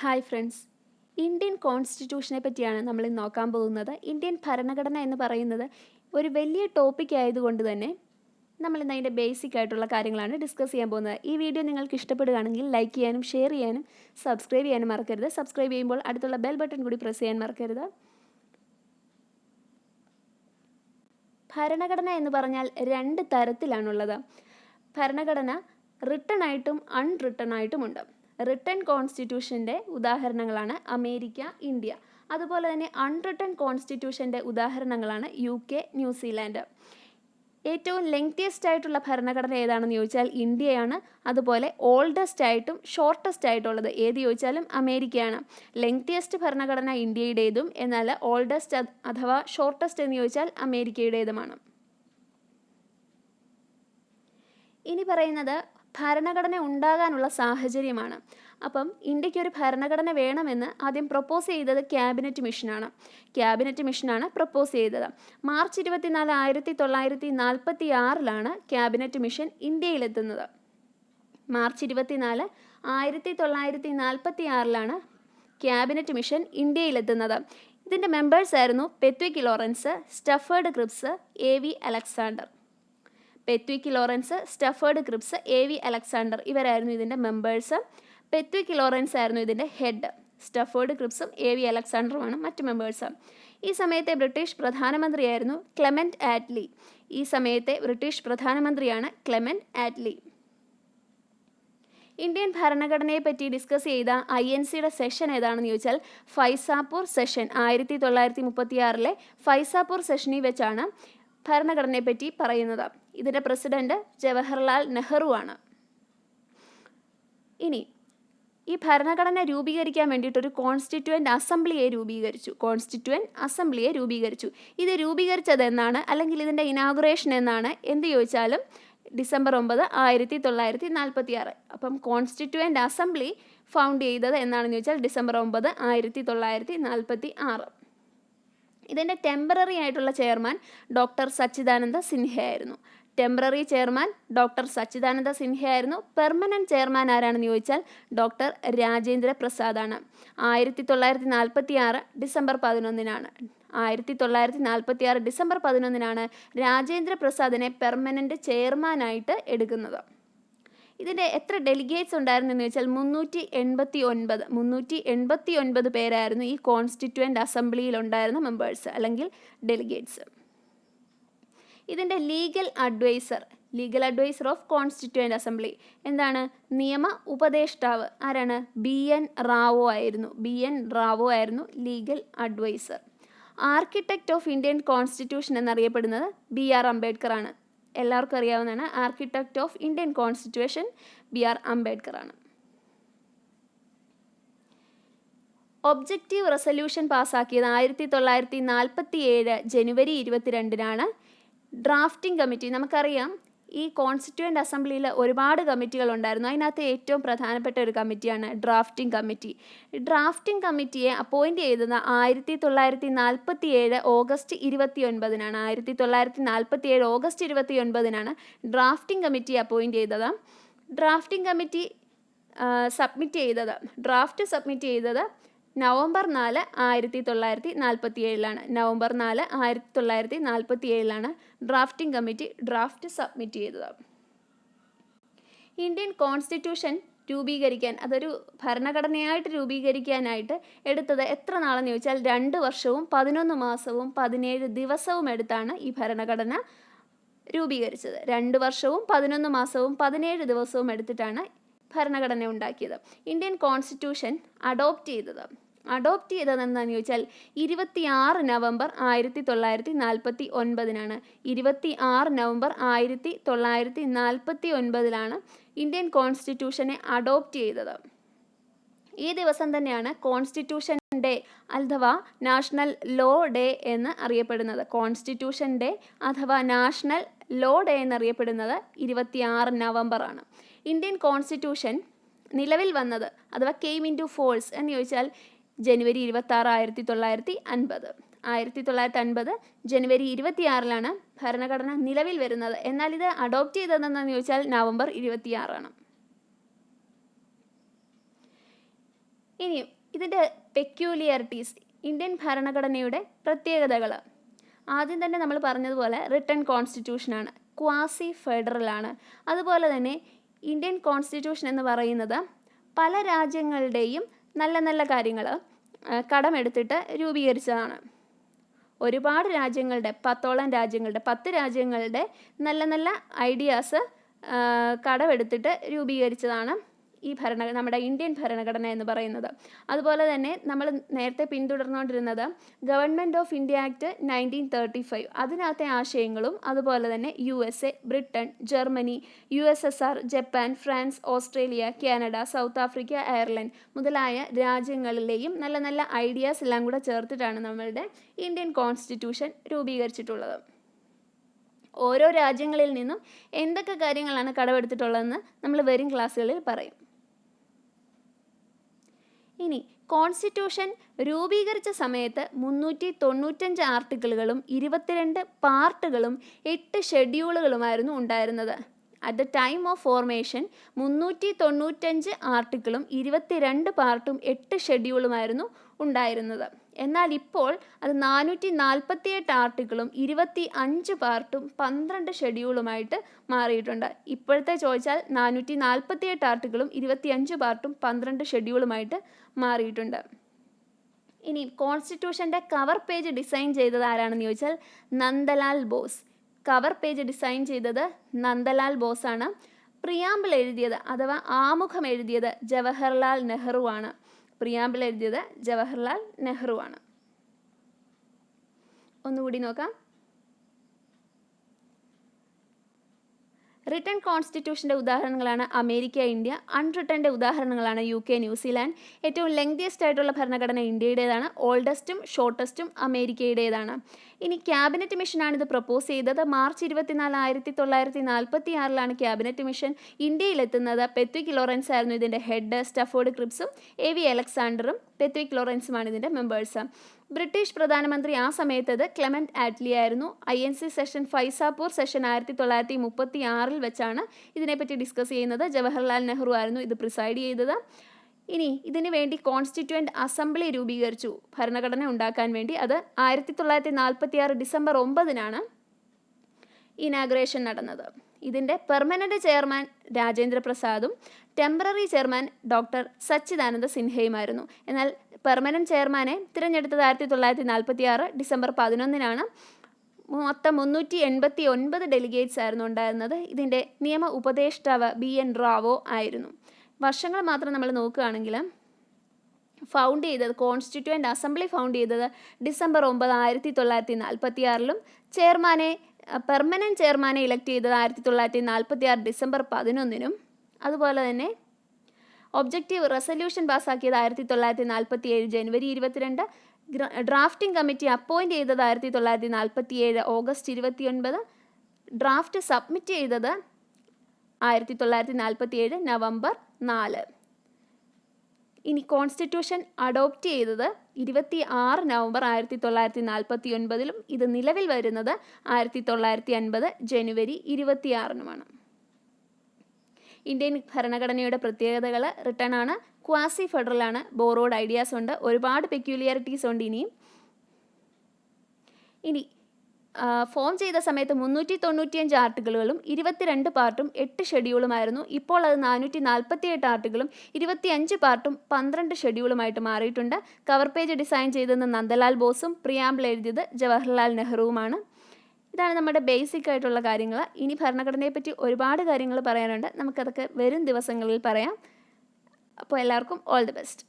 Hi friends, Indian കോൺസ്റ്റിറ്റ്യൂഷനെ പറ്റിയാണ് നമ്മൾ ഇന്ന് നോക്കാൻ പോകുന്നത്. ഇന്ത്യൻ ഭരണഘടന എന്ന് പറയുന്നത് ഒരു വലിയ ടോപ്പിക് ആയതുകൊണ്ട് തന്നെ നമ്മൾ ഇന്ന് അതിൻ്റെ ബേസിക് ആയിട്ടുള്ള കാര്യങ്ങളാണ് ഡിസ്കസ് ചെയ്യാൻ പോകുന്നത്. ഈ വീഡിയോ നിങ്ങൾക്ക് ഇഷ്ടപ്പെടുകയാണെങ്കിൽ ലൈക്ക് ചെയ്യാനും ഷെയർ ചെയ്യാനും സബ്സ്ക്രൈബ് ചെയ്യാനും മറക്കരുത്. സബ്സ്ക്രൈബ് ചെയ്യുമ്പോൾ അടുത്തുള്ള ബെൽ ബട്ടൺ കൂടി പ്രസ് ചെയ്യാൻ മറക്കരുത്. ഭരണഘടന എന്ന് പറഞ്ഞാൽ രണ്ട് തരത്തിലാണുള്ളത്. ഭരണഘടന റിട്ടൺ ആയിട്ടും അൺറിട്ടൺ ആയിട്ടുമുണ്ട്. റിട്ടൺ കോൺസ്റ്റിറ്റ്യൂഷൻ്റെ ഉദാഹരണങ്ങളാണ് അമേരിക്ക, ഇന്ത്യ. അതുപോലെ തന്നെ അൺറിട്ടൺ കോൺസ്റ്റിറ്റ്യൂഷൻ്റെ ഉദാഹരണങ്ങളാണ് UK, ന്യൂസിലാൻഡ്. ഏറ്റവും ലെങ്തിയസ്റ്റ് ആയിട്ടുള്ള ഭരണഘടന ഏതാണെന്ന് ചോദിച്ചാൽ ഇന്ത്യയാണ്. അതുപോലെ ഓൾഡസ്റ്റ് ആയിട്ടും ഷോർട്ടസ്റ്റ് ആയിട്ടുള്ളത് ഏത് ചോദിച്ചാലും അമേരിക്കയാണ്. ലെങ്തിയസ്റ്റ് ഭരണഘടന ഇന്ത്യയുടേതും എന്നാൽ ഓൾഡസ്റ്റ് അഥവാ ഷോർട്ടസ്റ്റ് എന്ന് ചോദിച്ചാൽ അമേരിക്കയുടേതുമാണ്. ഇനി പറയുന്നത് ഭരണഘടന ഉണ്ടാകാനുള്ള സാഹചര്യമാണ്. അപ്പം ഇന്ത്യക്കൊരു ഭരണഘടന വേണമെന്ന് ആദ്യം പ്രപ്പോസ് ചെയ്തത് ക്യാബിനറ്റ് മിഷനാണ് പ്രപ്പോസ് ചെയ്തത്. മാർച്ച് 24, 1946 ക്യാബിനറ്റ് മിഷൻ ഇന്ത്യയിലെത്തുന്നത്. മാർച്ച് 24, 1946 ക്യാബിനറ്റ് മിഷൻ ഇന്ത്യയിലെത്തുന്നത്. ഇതിൻ്റെ മെമ്പേഴ്സ് ആയിരുന്നു Pethick Lawrence, Stafford Cripps, AV Alexander. Pethick Lawrence, Stafford Cripps, AV Alexander ഇവരായിരുന്നു ഇതിൻ്റെ മെമ്പേഴ്സ്. പെത്വിക് ലോറൻസ് ആയിരുന്നു ഇതിൻ്റെ ഹെഡ്. സ്റ്റഫേർഡ് ക്രിപ്സും AV അലക്സാണ്ടറുമാണ് മറ്റ് മെമ്പേഴ്സ്. ഈ സമയത്തെ ബ്രിട്ടീഷ് പ്രധാനമന്ത്രിയായിരുന്നു ക്ലെമന്റ് ആറ്റ്ലി. ഇന്ത്യൻ ഭരണഘടനയെ പറ്റി ഡിസ്കസ് ചെയ്ത INCയുടെ സെഷൻ ഏതാണെന്ന് ചോദിച്ചാൽ ഫൈസാപൂർ സെഷൻ. 1936 ഫൈസാപൂർ സെഷനിൽ വെച്ചാണ് ഭരണഘടനയെ പറ്റി പറയുന്നത്. ഇതിൻ്റെ പ്രസിഡന്റ് ജവഹർലാൽ നെഹ്റു ആണ്. ഇനി ഈ ഭരണഘടന രൂപീകരിക്കാൻ വേണ്ടിയിട്ടൊരു കോൺസ്റ്റിറ്റ്യൂവൻ്റ് അസംബ്ലിയെ രൂപീകരിച്ചു. ഇത് രൂപീകരിച്ചത് എന്നാണ്, അല്ലെങ്കിൽ ഇതിൻ്റെ ഇനാഗുറേഷൻ എന്നാണ് എന്ത് ചോദിച്ചാലും ഡിസംബർ 9, 1946. അപ്പം കോൺസ്റ്റിറ്റ്യൂവൻ്റ് അസംബ്ലി ഫൗണ്ട് ചെയ്തത് എന്നാണെന്ന് ചോദിച്ചാൽ ഡിസംബർ 9, 1946. ഇതിൻ്റെ ടെമ്പററി ആയിട്ടുള്ള ചെയർമാൻ ഡോക്ടർ സച്ചിദാനന്ദ സിൻഹയായിരുന്നു. പെർമനൻറ്റ് ചെയർമാൻ ആരാണെന്ന് ചോദിച്ചാൽ ഡോക്ടർ രാജേന്ദ്ര പ്രസാദാണ്. 1946 ഡിസംബർ 11 രാജേന്ദ്ര പ്രസാദിനെ പെർമനൻറ്റ് ചെയർമാനായിട്ട് എടുക്കുന്നത്. ഇതിൻ്റെ എത്ര ഡെലിഗേറ്റ്സ് ഉണ്ടായിരുന്നെന്ന് ചോദിച്ചാൽ 389 പേരായിരുന്നു ഈ കോൺസ്റ്റിറ്റ്യൂവൻ്റ് അസംബ്ലിയിൽ ഉണ്ടായിരുന്ന മെമ്പേഴ്സ് അല്ലെങ്കിൽ ഡെലിഗേറ്റ്സ്. ഇതിൻ്റെ legal adviser of constituent assembly എന്താണ്? നിയമ ഉപദേഷ്ടാവ് ആരാണ്? BN റാവോ ആയിരുന്നു legal adviser. Architect of Indian constitution എന്നറിയപ്പെടുന്നത് BR അംബേദ്കർ ആണ്. എല്ലാവർക്കും അറിയാവുന്നതാണ്. Architect of Indian constitution BR Ambedkar ആണ്. ഒബ്ജക്റ്റീവ് റെസൊല്യൂഷൻ പാസ്സാക്കിയത് 1947 ജനുവരി 22 ഡ്രാഫ്റ്റിംഗ് കമ്മിറ്റി. നമുക്കറിയാം ഈ കോൺസ്റ്റിറ്റ്യൂവൻ്റ് അസംബ്ലിയിൽ ഒരുപാട് കമ്മിറ്റികൾ ഉണ്ടായിരുന്നു. അതിനകത്ത് ഏറ്റവും പ്രധാനപ്പെട്ട ഒരു കമ്മിറ്റിയാണ് ഡ്രാഫ്റ്റിംഗ് കമ്മിറ്റി. ഡ്രാഫ്റ്റിംഗ് കമ്മിറ്റിയെ അപ്പോയിൻറ്റ് ചെയ്തത് 1947 ഓഗസ്റ്റ് 29 ഡ്രാഫ്റ്റിംഗ് കമ്മിറ്റി അപ്പോയിൻറ്റ് ചെയ്തത്. ഡ്രാഫ്റ്റിംഗ് കമ്മിറ്റി ഡ്രാഫ്റ്റ് സബ്മിറ്റ് ചെയ്തത് November 4, 1947 drafting committee draft submit ചെയ്തത്. ഇന്ത്യൻ കോൺസ്റ്റിറ്റ്യൂഷൻ രൂപീകരിക്കാൻ, അതൊരു ഭരണഘടനയായിട്ട് രൂപീകരിക്കാനായിട്ട് എടുത്തത് എത്ര നാളെന്ന് ചോദിച്ചാൽ 2 വർഷവും 11 മാസവും 17 ദിവസവും എടുത്താണ് ഈ ഭരണഘടന രൂപീകരിച്ചത്. 2 വർഷവും 11 മാസവും 17 ദിവസവും എടുത്തിട്ടാണ് ഭരണഘടന ഉണ്ടാക്കിയത്. ഇന്ത്യൻ കോൺസ്റ്റിറ്റ്യൂഷൻ അഡോപ്റ്റ് ചെയ്തതെന്താണെന്ന് ചോദിച്ചാൽ 26 നവംബർ 1949 26 നവംബർ 1949 ഇന്ത്യൻ കോൺസ്റ്റിറ്റ്യൂഷനെ അഡോപ്റ്റ് ചെയ്തത്. ഈ ദിവസം തന്നെയാണ് കോൺസ്റ്റിറ്റ്യൂഷൻ ഡേ അഥവാ നാഷണൽ ലോ ഡേ എന്ന് അറിയപ്പെടുന്നത്. കോൺസ്റ്റിറ്റ്യൂഷൻ ഡേ അഥവാ നാഷണൽ ലോ ഡേ എന്നറിയപ്പെടുന്നത് 26 നവംബർ ആണ്. ഇന്ത്യൻ കോൺസ്റ്റിറ്റ്യൂഷൻ നിലവിൽ വന്നത് അഥവാ കെയിം ഇൻ ടു ഫോഴ്സ് എന്ന് ചോദിച്ചാൽ ജനുവരി 26, 1950 ജനുവരി 26 ഭരണഘടന നിലവിൽ വരുന്നത്. എന്നാൽ ഇത് അഡോപ്റ്റ് ചെയ്തതെന്ന് ചോദിച്ചാൽ നവംബർ 26. ഇനിയും ഇതിൻ്റെ പെക്യൂലിയാരിറ്റീസ്, ഇന്ത്യൻ ഭരണഘടനയുടെ പ്രത്യേകതകൾ. ആദ്യം തന്നെ നമ്മൾ പറഞ്ഞതുപോലെ റിട്ടൺ കോൺസ്റ്റിറ്റ്യൂഷനാണ്, ക്വാസി ഫെഡറലാണ്. അതുപോലെ തന്നെ ഇന്ത്യൻ കോൺസ്റ്റിറ്റ്യൂഷൻ എന്ന് പറയുന്നത് പല രാജ്യങ്ങളുടെയും നല്ല നല്ല കാര്യങ്ങൾ കടമെടുത്തിട്ട് രൂപീകരിച്ചതാണ്. ഒരുപാട് രാജ്യങ്ങളുടെ 10 രാജ്യങ്ങളുടെ നല്ല നല്ല ഐഡിയാസ് കടമെടുത്തിട്ട് രൂപീകരിച്ചതാണ് ഈ നമ്മുടെ ഇന്ത്യൻ ഭരണഘടന എന്ന് പറയുന്നത്. അതുപോലെ തന്നെ നമ്മൾ നേരത്തെ പിന്തുടർന്നുകൊണ്ടിരുന്നത് ഗവൺമെൻറ് ഓഫ് ഇന്ത്യ ആക്ട് 1935, അതിനകത്തെ ആശയങ്ങളും അതുപോലെ തന്നെ USA, Britain, Germany, USSR, Japan, France, Australia, Canada, south Africa, Ireland മുതലായ രാജ്യങ്ങളിലെയും നല്ല നല്ല ഐഡിയാസ് എല്ലാം കൂടെ ചേർത്തിട്ടാണ് നമ്മളുടെ ഇന്ത്യൻ കോൺസ്റ്റിറ്റ്യൂഷൻ രൂപീകരിച്ചിട്ടുള്ളത്. ഓരോ രാജ്യങ്ങളിൽ നിന്നും എന്തൊക്കെ കാര്യങ്ങളാണ് കടമെടുത്തിട്ടുള്ളതെന്ന് നമ്മൾ വരും ക്ലാസ്സുകളിൽ പറയും. ഇനി കോൺസ്റ്റിറ്റ്യൂഷൻ രൂപീകരിച്ച സമയത്ത് 395 ആർട്ടിക്കിളുകളും 22 പാർട്ടുകളും 8 ഷെഡ്യൂളുകളുമായിരുന്നു ഉണ്ടായിരുന്നത്. At the time of formation 395 ആർട്ടിക്കിളും 22 പാർട്ടും 8 ഷെഡ്യൂളുമായിരുന്നു ഉണ്ടായിരുന്നത്. എന്നാൽ ഇപ്പോൾ അത് 448 ആർട്ടിക്കിളും 25 പാർട്ടും 12 ഷെഡ്യൂളുമായിട്ട് മാറിയിട്ടുണ്ട്. ഇപ്പോഴത്തെ ചോദിച്ചാൽ 448 ആർട്ടിക്കിളും 25 പാർട്ടും 12 ഷെഡ്യൂളുമായിട്ട് മാറിയിട്ടുണ്ട്. ഇനി കോൺസ്റ്റിറ്റ്യൂഷൻ്റെ കവർ പേജ് ഡിസൈൻ ചെയ്തത് ആരാണെന്ന് ചോദിച്ചാൽ Nandalal Bose. Cover page design ചെയ്തത് നന്ദലാൽ ബോസാണ്. പ്രിയാമ്പിൾ എഴുതിയത് അഥവാ ആമുഖം എഴുതിയത് ജവഹർലാൽ നെഹ്റു ആണ്. പ്രിയാമ്പിൾ എഴുതിയത് ജവഹർലാൽ നെഹ്റു ആണ്. ഒന്നുകൂടി നോക്കാം. റിട്ടൺ കോൺസ്റ്റിറ്റ്യൂഷൻ്റെ ഉദാഹരണങ്ങളാണ് അമേരിക്ക, ഇന്ത്യ. അൺറിട്ടൻ്റെ ഉദാഹരണങ്ങളാണ് UK, ന്യൂസിലാൻഡ്. ഏറ്റവും ലെങ്തിയസ്റ്റ് ആയിട്ടുള്ള ഭരണഘടന ഇന്ത്യയുടേതാണ്. ഓൾഡസ്റ്റും ഷോർട്ടസ്റ്റും അമേരിക്കയുടേതാണ്. ഇനി ക്യാബിനറ്റ് മിഷനാണ് ഇത് പ്രപ്പോസ് ചെയ്തത്. മാർച്ച് 24, 1946 ക്യാബിനറ്റ് മിഷൻ ഇന്ത്യയിലെത്തുന്നത്. പെത്വിക് ലോറൻസ് ആയിരുന്നു ഇതിൻ്റെ ഹെഡ്. സ്റ്റഫോർഡ് ക്രിപ്സും AV അലക്സാണ്ടറും പെത്വിക് ലോറൻസുമാണ് ഇതിൻ്റെ മെമ്പേഴ്സ്. ബ്രിട്ടീഷ് പ്രധാനമന്ത്രി ആ സമയത്തത് ക്ലെമന്റ് ആറ്റ്ലി ആയിരുന്നു. INC സെഷൻ ഫൈസാപൂർ സെഷൻ 1936 വെച്ചാണ് ഇതിനെപ്പറ്റി ഡിസ്കസ് ചെയ്യുന്നത്. ജവഹർലാൽ നെഹ്റു ആയിരുന്നു ഇത് പ്രിസൈഡ് ചെയ്തത്. ഇനി ഇതിനു വേണ്ടി കോൺസ്റ്റിറ്റ്യൂവൻ്റ് അസംബ്ലി രൂപീകരിച്ചു ഭരണഘടന ഉണ്ടാക്കാൻ വേണ്ടി. അത് 1946 ഡിസംബർ 9 ഇനാഗ്രേഷൻ നടന്നത്. ഇതിൻ്റെ പെർമനൻ്റ് ചെയർമാൻ രാജേന്ദ്ര പ്രസാദും ടെമ്പററി ചെയർമാൻ ഡോക്ടർ സച്ചിദാനന്ദ സിൻഹയുമായിരുന്നു. എന്നാൽ പെർമനൻ്റ് ചെയർമാനെ തിരഞ്ഞെടുത്തത് 1946 ഡിസംബർ 11. മൊത്തം 389 ഡെലിഗേറ്റ്സ് ആയിരുന്നു ഉണ്ടായിരുന്നത്. ഇതിൻ്റെ നിയമ ഉപദേഷ്ടാവ് BN റാവോ ആയിരുന്നു. വർഷങ്ങൾ മാത്രം നമ്മൾ നോക്കുകയാണെങ്കിൽ ഫൗണ്ട് ചെയ്തത് കോൺസ്റ്റിറ്റ്യൂവൻ്റ് അസംബ്ലി ഫൗണ്ട് ചെയ്തത് ഡിസംബർ 9, 1946 ചെയർമാനെ പെർമനൻ്റ് ചെയർമാനെ ഇലക്ട് ചെയ്തത് 1946 ഡിസംബർ 11. അതുപോലെ തന്നെ ഒബ്ജക്റ്റീവ് റെസൊല്യൂഷൻ പാസ്സാക്കിയത് 1947 ജനുവരി 22. ഡ്രാഫ്റ്റിംഗ് കമ്മിറ്റി അപ്പോയിൻറ്റ് ചെയ്തത് 1947 ഓഗസ്റ്റ് 29. ഡ്രാഫ്റ്റ് സബ്മിറ്റ് ചെയ്തത് 1947 നവംബർ 4. ഇനി കോൺസ്റ്റിറ്റ്യൂഷൻ അഡോപ്റ്റ് ചെയ്തത് 26 നവംബർ 1949. ഇത് നിലവിൽ വരുന്നത് 1950 ജനുവരി 26. ഇന്ത്യൻ ഭരണഘടനയുടെ പ്രത്യേകതകൾ റിട്ടൺ ആണ്, ക്വാസി ഫെഡറലാണ്, ബോറോഡ് ഐഡിയാസ് ഉണ്ട്, ഒരുപാട് പെക്യൂലിയാരിറ്റീസ് ഉണ്ട്. ഇനി ഫോം ചെയ്ത സമയത്ത് 395 ആർട്ടിക്കിളുകളും 22 പാർട്ടും 8 ഷെഡ്യൂളുമായിരുന്നു. ഇപ്പോൾ അത് 448 ആർട്ടിക്കിളും 25 പാർട്ടും 12 ഷെഡ്യൂളുമായിട്ട് മാറിയിട്ടുണ്ട്. കവർ പേജ് ഡിസൈൻ ചെയ്തത് നന്ദലാൽ ബോസും പ്രിയാമ്പിൾ എഴുതിയത് ജവഹർലാൽ നെഹ്റുവുമാണ്. ഇതാണ് നമ്മുടെ ബേസിക് ആയിട്ടുള്ള കാര്യങ്ങൾ. ഇനി ഭരണഘടനയെപ്പറ്റി ഒരുപാട് കാര്യങ്ങൾ പറയാനുണ്ട്. നമുക്കതൊക്കെ വരും ദിവസങ്ങളിൽ പറയാം. അപ്പോൾ എല്ലാവർക്കും ഓൾ ദി ബെസ്റ്റ്.